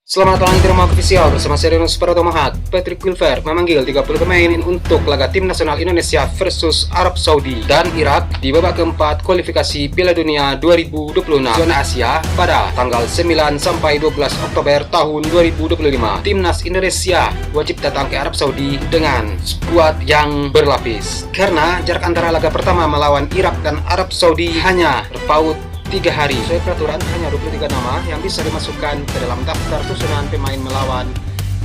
Selamat datang di Rumah Official bersama saya Renus Paratomahat. Patrick Kluivert memanggil 30 pemain untuk laga tim nasional Indonesia versus Arab Saudi dan Irak di babak keempat kualifikasi Piala Dunia 2026 zona Asia pada tanggal 9 sampai 12 Oktober tahun 2025. Timnas Indonesia wajib datang ke Arab Saudi dengan skuad yang berlapis karena jarak antara laga pertama melawan Irak dan Arab Saudi hanya berpaut 3 hari. Sesuai peraturan hanya 23 nama yang bisa dimasukkan ke dalam daftar susunan pemain melawan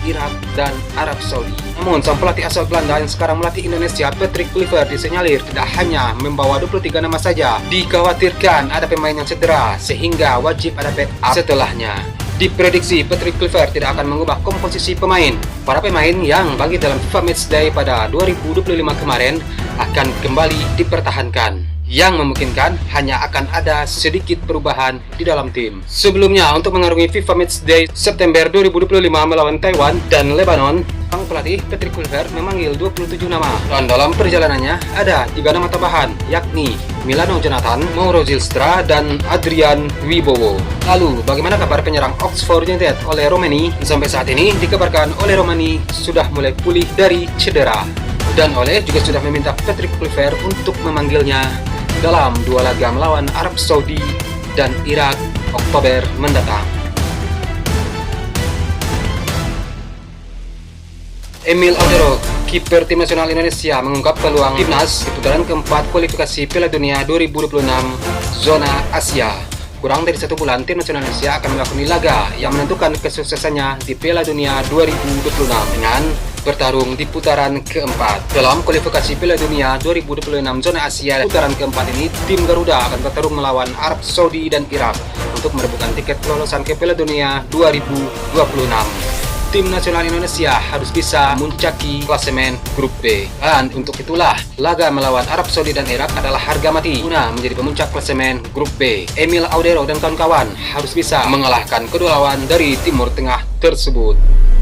Irak dan Arab Saudi. Namun sang pelatih asal Belanda yang sekarang melatih Indonesia, Patrick Kluivert, disenyalir tidak hanya membawa 23 nama saja. Dikhawatirkan ada pemain yang cedera sehingga wajib ada backup setelahnya. Diprediksi Patrick Kluivert tidak akan mengubah komposisi pemain. Para pemain yang bagi dalam FIFA Matchday pada 2025 kemarin akan kembali dipertahankan, yang memungkinkan hanya akan ada sedikit perubahan di dalam tim. Sebelumnya, untuk mengarungi FIFA Matchday September 2025 melawan Taiwan dan Lebanon, sang pelatih Patrick Kluivert memanggil 27 nama. Dan dalam perjalanannya ada 3 nama tambahan, yakni Milano Jonathan, Mauro Zylstra, dan Adrian Wibowo. Lalu, bagaimana kabar penyerang Oxford United Ole Romani? Sampai saat ini dikabarkan Ole Romani sudah mulai pulih dari cedera. Dan Ole juga sudah meminta Patrick Kluivert untuk memanggilnya dalam 2 laga melawan Arab Saudi dan Irak Oktober mendatang. Emil Audero, kiper tim nasional Indonesia, mengungkap peluang timnas di putaran keempat kualifikasi Piala Dunia 2026 zona Asia. Kurang dari 1 bulan, tim nasional Indonesia akan melakoni laga yang menentukan kesuksesannya di Piala Dunia 2026 dengan bertarung di putaran keempat. Dalam kualifikasi Piala Dunia 2026 zona Asia putaran keempat ini, tim Garuda akan bertarung melawan Arab Saudi dan Irak untuk merebutkan tiket kelolosan ke Piala Dunia 2026. Tim nasional Indonesia harus bisa memuncaki klasemen grup B. Dan untuk itulah, laga melawan Arab Saudi dan Irak adalah harga mati guna menjadi pemuncak klasemen grup B. Emil Audero dan kawan-kawan harus bisa mengalahkan kedua lawan dari Timur Tengah tersebut.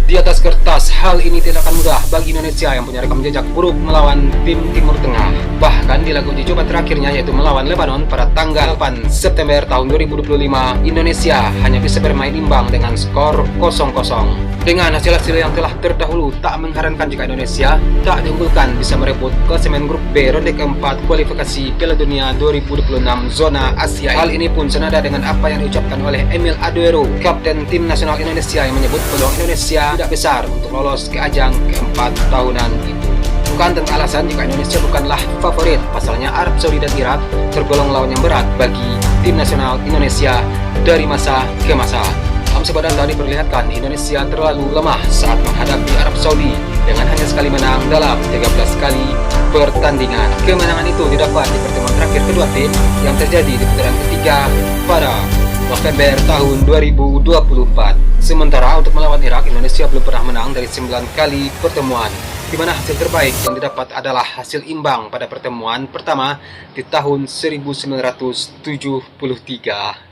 Di atas kertas, hal ini tidak akan mudah bagi Indonesia yang punya rekam jejak buruk melawan tim Timur Tengah. Bahkan di laga uji coba terakhirnya, yaitu melawan Lebanon pada tanggal 8 September tahun 2025, Indonesia hanya bisa bermain imbang dengan skor 0-0. Dengan hasil-hasil yang telah terdahulu, tak mengherankan jika Indonesia tak diunggulkan bisa merebut klasemen grup B ronde keempat kualifikasi Piala Dunia 2026 zona Asia. Hal ini pun senada dengan apa yang diucapkan oleh Emil Audero, kapten tim nasional Indonesia, yang menyebut peluang Indonesia tidak besar untuk lolos ke ajang keempat tahunan itu. Bukan tanpa alasan jika Indonesia bukanlah favorit, pasalnya Arab Saudi dan Irak tergolong lawan yang berat bagi tim nasional Indonesia dari masa ke masa. Dalam sebuah data diperlihatkan Indonesia terlalu lemah saat menghadapi Arab Saudi dengan hanya sekali menang dalam 13 kali pertandingan. Kemenangan itu didapat di pertemuan terakhir kedua tim yang terjadi di putaran ketiga pada November tahun 2024. Sementara untuk melawan Irak, Indonesia belum pernah menang dari 9 kali pertemuan, di mana hasil terbaik yang didapat adalah hasil imbang pada pertemuan pertama di tahun 1973.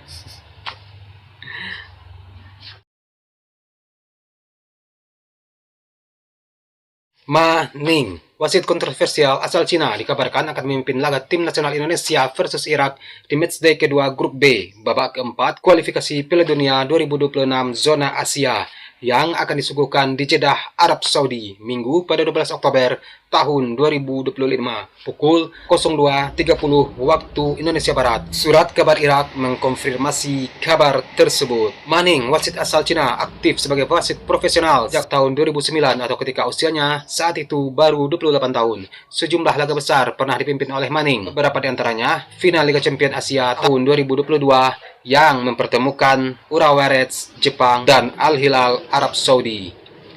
Ma Ning, wasit kontroversial asal Cina, dikabarkan akan memimpin laga tim nasional Indonesia versus Irak di matchday kedua grup B babak keempat kualifikasi Piala Dunia 2026 zona Asia yang akan disuguhkan di Jeddah, Arab Saudi, Minggu pada 12 Oktober tahun 2025 pukul 02.30 waktu Indonesia Barat. Surat kabar Irak mengkonfirmasi kabar tersebut. Ma Ning, wasit asal Cina, aktif sebagai wasit profesional sejak tahun 2009 atau ketika usianya saat itu baru 28 tahun. Sejumlah laga besar pernah dipimpin oleh Ma Ning, beberapa di antaranya final Liga Champions Asia tahun 2022 yang mempertemukan Urawa Reds Jepang dan Al Hilal Arab Saudi,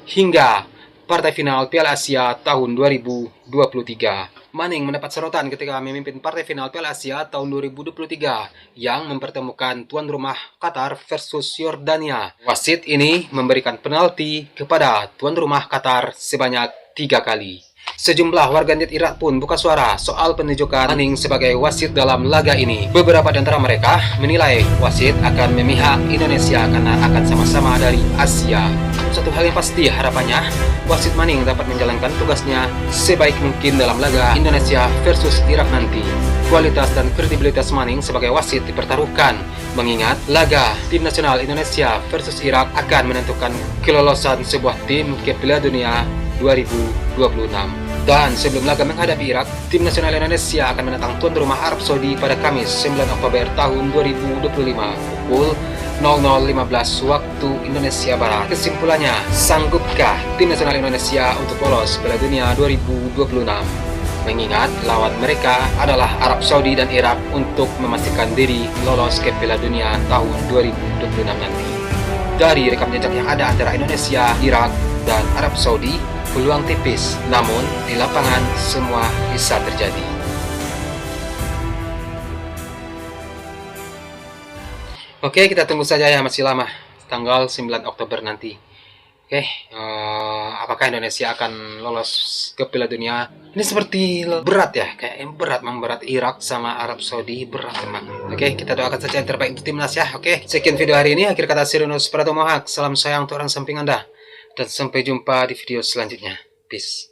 hingga partai final Piala Asia tahun 2023. Ma Ning mendapat sorotan ketika memimpin partai final Piala Asia tahun 2023 yang mempertemukan tuan rumah Qatar versus Yordania. Wasit ini memberikan penalti kepada tuan rumah Qatar sebanyak 3 kali. Sejumlah warganet Irak pun buka suara soal penunjukan Ma Ning sebagai wasit dalam laga ini. Beberapa di antara mereka menilai wasit akan memihak Indonesia karena akan sama-sama dari Asia. satu hal yang pasti harapannya, wasit Manning dapat menjalankan tugasnya sebaik mungkin dalam laga Indonesia versus Irak nanti. Kualitas dan kredibilitas Manning sebagai wasit dipertaruhkan, mengingat laga tim nasional Indonesia versus Irak akan menentukan kelolosan sebuah tim ke Piala Dunia 2026. Dan sebelum laga menghadapi Irak, tim nasional Indonesia akan menantang tuan rumah Arab Saudi pada Kamis 9 Oktober tahun 2025 pukul 00.15 waktu Indonesia Barat. Kesimpulannya, sanggupkah tim nasional Indonesia untuk lolos Piala Dunia 2026? Mengingat lawan mereka adalah Arab Saudi dan Irak untuk memastikan diri lolos ke Piala Dunia tahun 2026 nanti. Dari rekam jejak yang ada antara Indonesia, Irak, dan Arab Saudi, peluang tipis, namun di lapangan semua bisa terjadi. Oke, kita tunggu saja ya, masih lama, tanggal 9 Oktober nanti. Oke, apakah Indonesia akan lolos ke Piala Dunia? Ini seperti berat ya, kayak berat, memang berat. Irak sama Arab Saudi berat memang. Oke, kita doakan saja yang terbaik untuk timnas ya. Oke, sekian video hari ini. Akhir kata Sirinus Pratomohak. Salam sayang untuk orang samping Anda. Dan sampai jumpa di video selanjutnya. Peace.